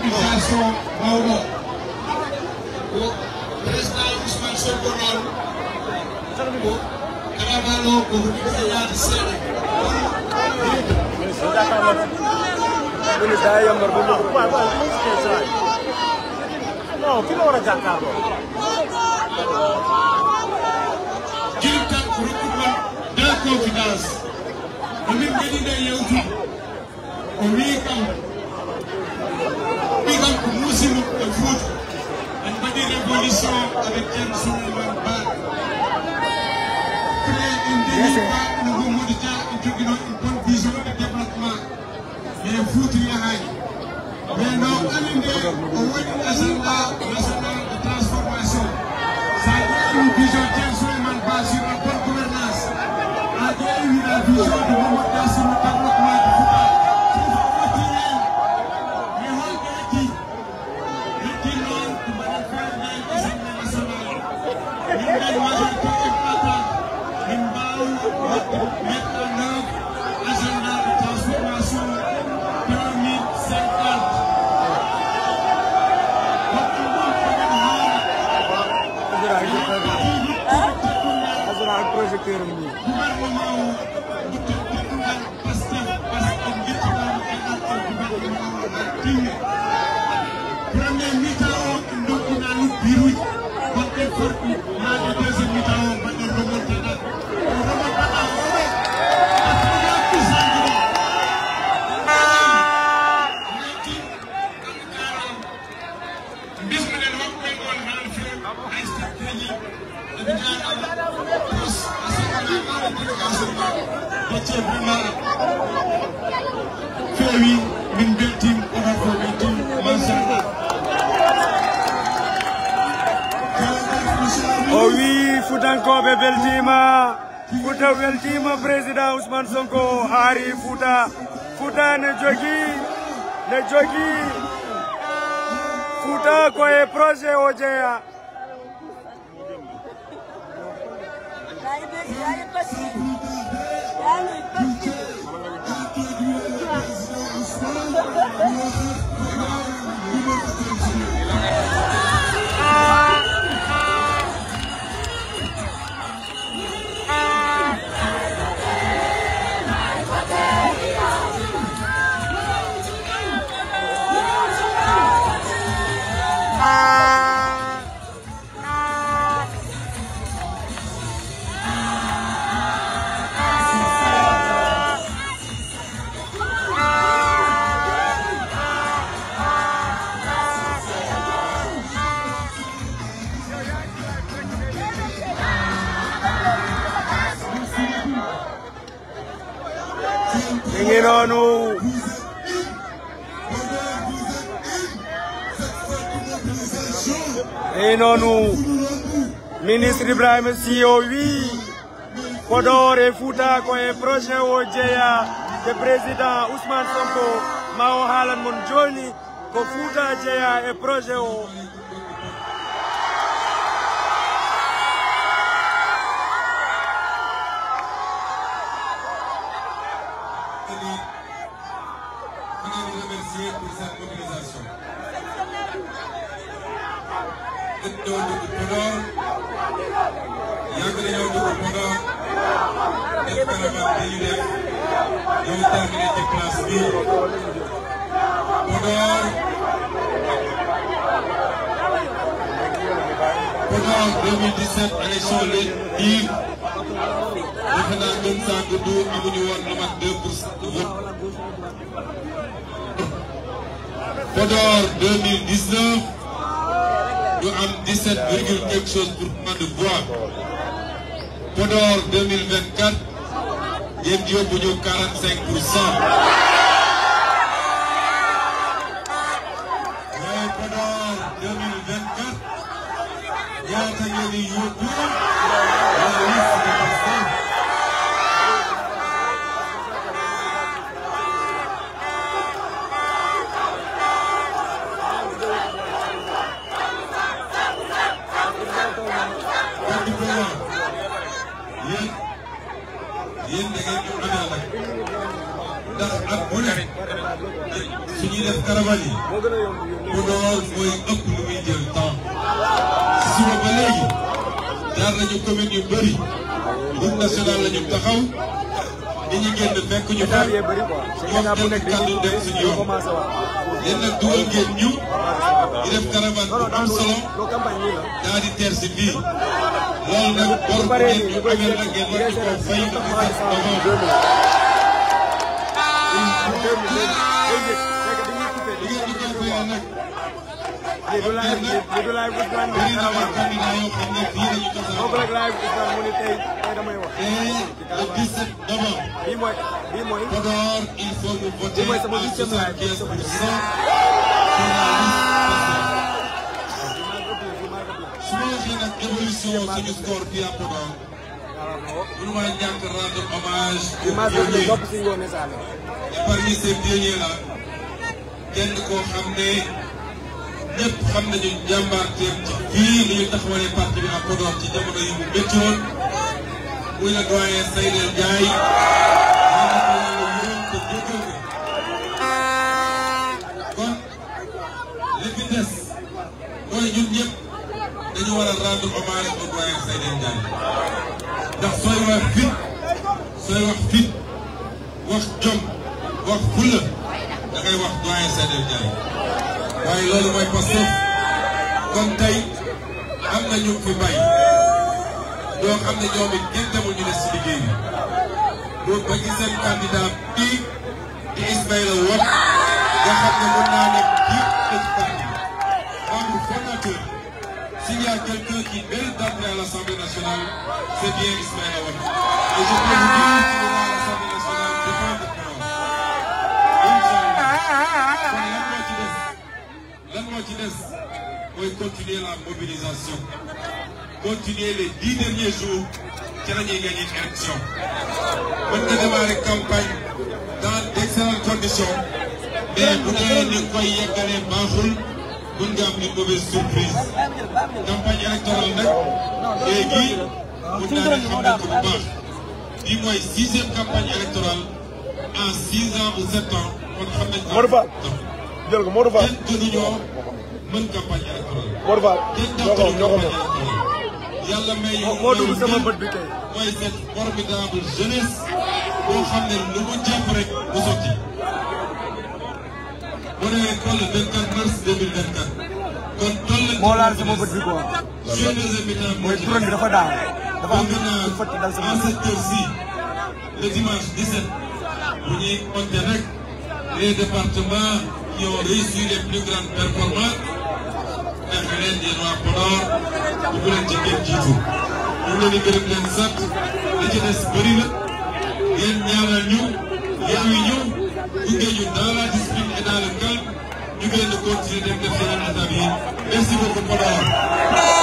mobilisation mawɗo ko président Ousmane Sonko noon ko caravane o ko huɗiɓe yaade seeɗa jiltan ko rokkuɗon deux confidence omin gaɗiɗe yewtude o wii kam ko musidɗo e Fouta en mbaɗi révolution avec Thierno Souleymane Ba après en 2003 no Mamadou Dia en joguino une bonne vision de développement mais Fouta yahani mais no aninde o waɗi agenda national de transformation sa ƴeewi vision Thierno Souleymane Ba sur la bonne gouvernance a ƴeewi la vision de Mamadou Dia sur le développement de Fouta mettre en œuvre l'agenda de transformation 2050. Premier mi-temps, nous avons birouille. Deuxième mi-temps, Oh oui, Foutankoɓe beltima, Fouta weltima président Ousmane Sonko hari Fouta. Fouta ne jogi Fouta koye projet o jeeya. Ministre Ibrahima Sy o wi Podor e Fouta ko e projet o jeeya de président Ousmane Sonko ma o haalan mon joni ko Fouta jeeya e projet o. Podor 2017 élection législative defe naa gën saa gudd amuñu woon lu mat 2% de vote. Podor 2019 ñu am 17 virgule quelque chose % de voix. Podor 2024 yéen yóbbu ñu 45%. mais Podor 2024 ñaata ngeen di yóbbu la liste de Pastef. yéen da ngeen ñu amal nag ndax ak bu ne su ñuy def caravane yi Podor mooy ëpp lu muy jël temps suba ba léegi jaar nañu commune yu bëri route nationale la ñu taxaw ñi ñu génn fekk ñu fa ñoom quelques kàddu dem suñu yoon yéen nag dugal ngeen ñu di def caravane bu am solo daal di teer si fii loolu nag bor bu ngeen ñu amee nag ngeen war ñu koo fay le 17 novembre. Podor, il faut vous voter à 75% sur la liste su ma waxee nag évolution suñu score fii à Podor mënu ma ñàkk rendre hommage aux pionniers et parmi ces pionniers là kenn koo xam ne ñëpp xam nañu jàmbaarteem ci fii li ñu taxawalee parti bi à Podor ci jamono yi mu métti woon muy la doyen Seydou Ndiaye kon li fi des mooy ñun ñëpp dañu war a rendre hommage au doyen Seydou Ndiaye ndax sooy wax fit wax jom wax fulla da ngay wax doyen Seydou Ndiaye waaye loolu mooy Pastef kon tey am na ñu fi bay ñoo xam ne ñoom it kenn demul ñu des ci liggéey bi loolu ba ci seen candidat bii di Ismaïla Wade nga xam ne mën naa nekk kii ci parti membre fondateur s'il y a quelqu'un qui mérite d'entrer à l'Assemblée nationale c'est bien Ismaïla Wade et je peux vous dire qu'il va à l'Assemblée nationale défendre Podor inch'Allah kon lan moo ci des mooy continuer la mobilisation continuer les 10 derniers jours ci la ñuy gagner élection mën nga démarrer campagne dans d'excellentes conditions mais bu dee ni koy yeggalee baaxul mën nga am une mauvaise surprise campagne électorale nag léegi mun naa ne xam nañ ko bu baax bii mooy 6e campagne électorale en 6 ans ou 7 ans kon xam nañ ko kenn gënuñoo mën campagne électorale kenn dàqalu campagne électorale yàlla may mooy cette formidable jeunesse boo xam ne lu mu jàpp rek mu sotti bu demee toll le 24 mars 2024 kon toll juin deuxième mi-temps mooy turam bi dafa daal en cette heure-ci le dimanche 17 bu ñuy compter rek les départements qui ont réussi les plus grandes performances ndax leen di waa Podor bu leen ci kenn jiitu ñu ngi leen di gërëm leen sant li ci des bëri la ngeen ñaanal ñu yeewi ñu gunge ñu dans la discipline et dans le calme ñu gën a continuer dem def yeneen étapes yi merci beaucoup Podor.